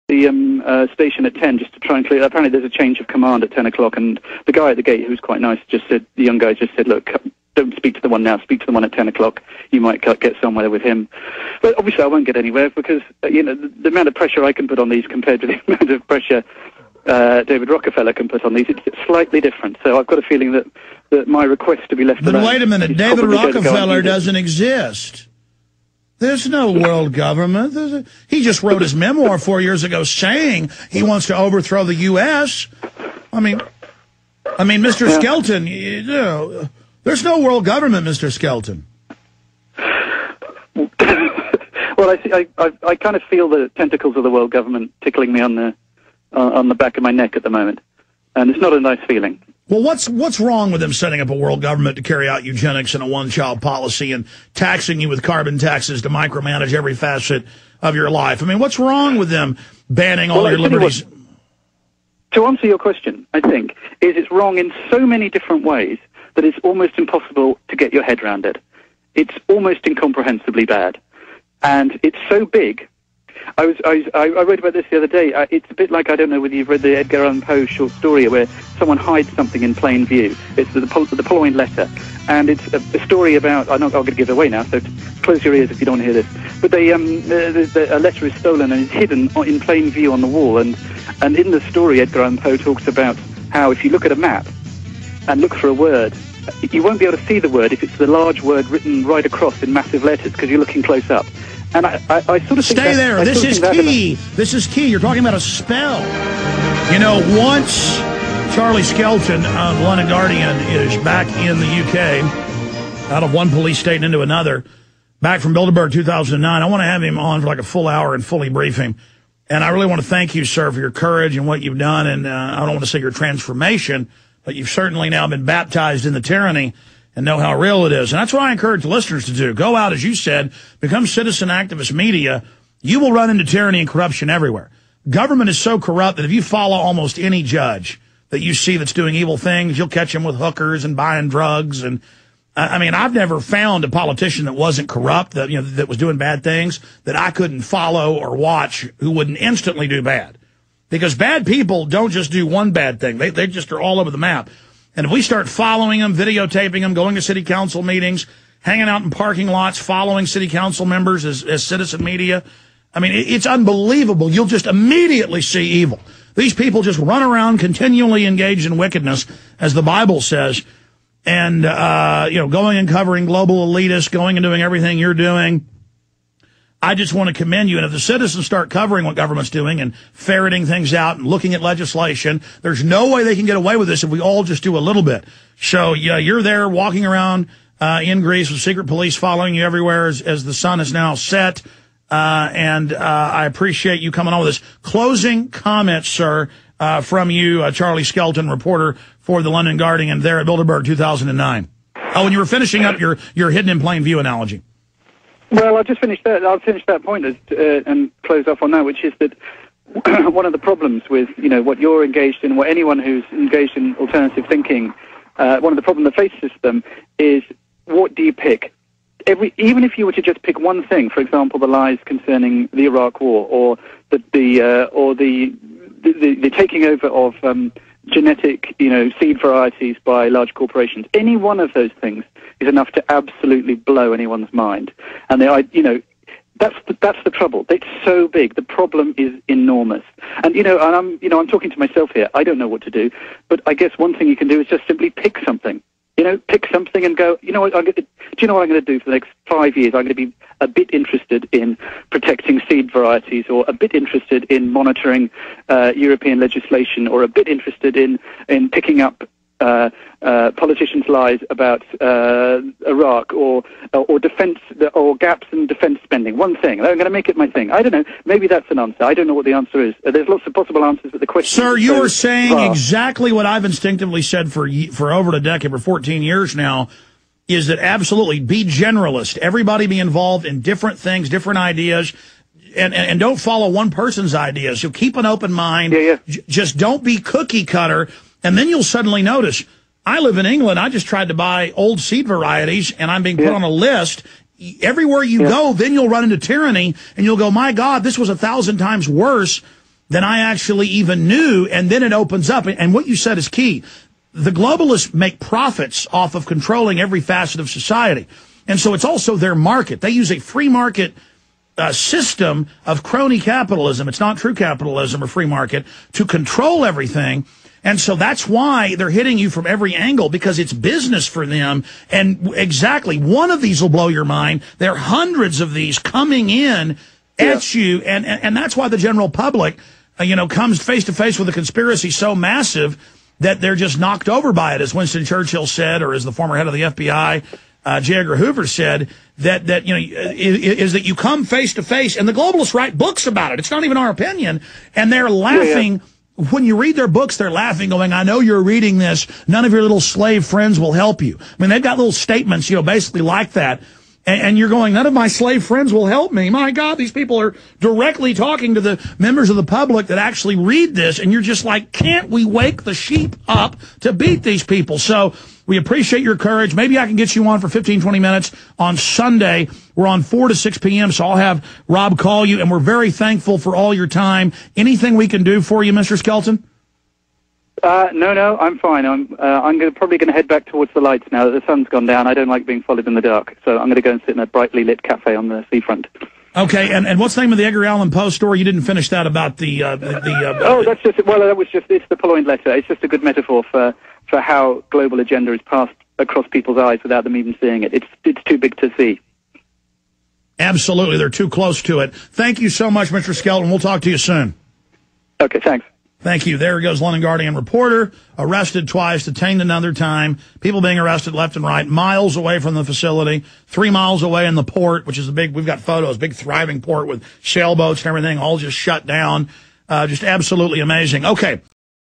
the station at 10 just to try and clear. Apparently, there's a change of command at 10 o'clock, and the guy at the gate, who's quite nice, just said, the young guy just said, look, don't speak to the one now, speak to the one at 10 o'clock. You might get somewhere with him. But obviously, I won't get anywhere because, the amount of pressure I can put on these compared to the amount of pressure David Rockefeller can put on these, it's slightly different. So I've got a feeling that my request to be left alone. But wait a minute, David Rockefeller doesn't exist. There's no world government. He just wrote his memoir 4 years ago saying he wants to overthrow the U.S. I mean, Mr. Skelton, there's no world government, Mr. Skelton. Well, I kind of feel the tentacles of the world government tickling me on the back of my neck at the moment, and it's not a nice feeling. Well, what's wrong with them setting up a world government to carry out eugenics and a one-child policy and taxing you with carbon taxes to micromanage every facet of your life? I mean, what's wrong with them banning all your liberties? To answer your question, I think, is it's wrong in so many different ways that it's almost impossible to get your head around it. It's almost incomprehensibly bad. And it's so big. I wrote about this the other day. It's a bit like, I don't know whether you've read the Edgar Allan Poe short story where someone hides something in plain view. It's the Poloine letter. And it's a story about, I'm not going to give it away now, so close your ears if you don't want to hear this. But a letter is stolen and it's hidden in plain view on the wall. And in the story, Edgar Allan Poe talks about how if you look at a map and look for a word, you won't be able to see the word if it's the large word written right across in massive letters because you're looking close up. And I sort of think stay there. This is key. This is key. You're talking about a spell. Once Charlie Skelton of London Guardian is back in the UK, out of one police state into another, back from Bilderberg 2009, I want to have him on for like a full hour and fully brief him. And I really want to thank you, sir, for your courage and what you've done. And I don't want to say your transformation, but you've certainly now been baptized in the tyranny and know how real it is. And that's what I encourage listeners to do. Go out, as you said, become citizen activist media. You will run into tyranny and corruption everywhere. Government is so corrupt that if you follow almost any judge that you see that's doing evil things, you'll catch him with hookers and buying drugs. And I've never found a politician that wasn't corrupt, that was doing bad things, that I couldn't follow or watch who wouldn't instantly do bad. Because bad people don't just do one bad thing. They just are all over the map. And if we start following them, videotaping them, going to city council meetings, hanging out in parking lots, following city council members as citizen media, it's unbelievable. You'll just immediately see evil. These people just run around continually engaged in wickedness, as the Bible says, and, going and covering global elitists, going and doing everything you're doing. I just want to commend you. And if the citizens start covering what government's doing and ferreting things out and looking at legislation, there's no way they can get away with this if we all just do a little bit. So, you're there walking around in Greece with secret police following you everywhere as the sun is now set. And I appreciate you coming on with this. Closing comments, sir, from you, Charlie Skelton, reporter for the London Guardian there at Bilderberg 2009. Oh, and you were finishing up your hidden in plain view analogy. Well, I'll just finish that. I'll finish that point and close off on that, which is that one of the problems with what you're engaged in, what anyone who's engaged in alternative thinking, one of the problems that faces them is, what do you pick? Even if you were to just pick one thing, for example, the lies concerning the Iraq War, or the taking over of genetic seed varieties by large corporations, any one of those things is enough to absolutely blow anyone's mind. And that's the trouble. It's so big. The problem is enormous. And I'm talking to myself here. I don't know what to do, but I guess one thing you can do is just simply pick something. Pick something and go, do you know what I'm going to do for the next 5 years? I'm going to be a bit interested in protecting seed varieties, or a bit interested in monitoring European legislation, or a bit interested in picking up politicians' lies about Iraq, or defense, or gaps in defense spending. One thing. I'm going to make it my thing. I don't know. Maybe that's an answer. I don't know what the answer is. There's lots of possible answers, but the question. Sir, you are saying exactly what I've instinctively said for over a decade, for 14 years now, is that absolutely be generalist. Everybody be involved in different things, different ideas. And don't follow one person's ideas. You'll keep an open mind. Yeah. Just don't be cookie cutter. And then you'll suddenly notice, I live in England. I just tried to buy old seed varieties, and I'm being put on a list. Everywhere you go, then you'll run into tyranny, and you'll go, my God, this was 1,000 times worse than I actually even knew, and then it opens up. And what you said is key. The globalists make profits off of controlling every facet of society. And so it's also their market. They use a free market system of crony capitalism. It's not true capitalism or free market to control everything. And so that's why they're hitting you from every angle, because it's business for them. And exactly, one of these will blow your mind. There are hundreds of these coming in at you. And that's why the general public, comes face to face with a conspiracy so massive that they're just knocked over by it, as Winston Churchill said, or as the former head of the FBI, J. Edgar Hoover said, that you come face to face, and the globalists write books about it. It's not even our opinion, and they're laughing. When you read their books, they're laughing, going, I know you're reading this. None of your little slave friends will help you. I mean, they've got little statements, basically like that. And you're going, none of my slave friends will help me. My God, these people are directly talking to the members of the public that actually read this. And you're just like, can't we wake the sheep up to beat these people? So we appreciate your courage. Maybe I can get you on for 15, 20 minutes on Sunday. We're on 4 to 6 p.m., so I'll have Rob call you. And we're very thankful for all your time. Anything we can do for you, Mr. Skelton? No, I'm fine. I'm probably going to head back towards the lights now that the sun's gone down. I don't like being followed in the dark, so I'm going to go and sit in a brightly lit cafe on the seafront. Okay, and what's the name of the Edgar Allan Poe story? You didn't finish that about the it's the Purloined Letter. It's just a good metaphor for how global agenda is passed across people's eyes without them even seeing it. It's too big to see. Absolutely, they're too close to it. Thank you so much, Mr. Skelton. We'll talk to you soon. Okay, thanks. Thank you. There goes London Guardian reporter, arrested twice, detained another time, people being arrested left and right, miles away from the facility, 3 miles away in the port, which is we've got photos, big thriving port with sailboats and everything, all just shut down. Just absolutely amazing. Okay.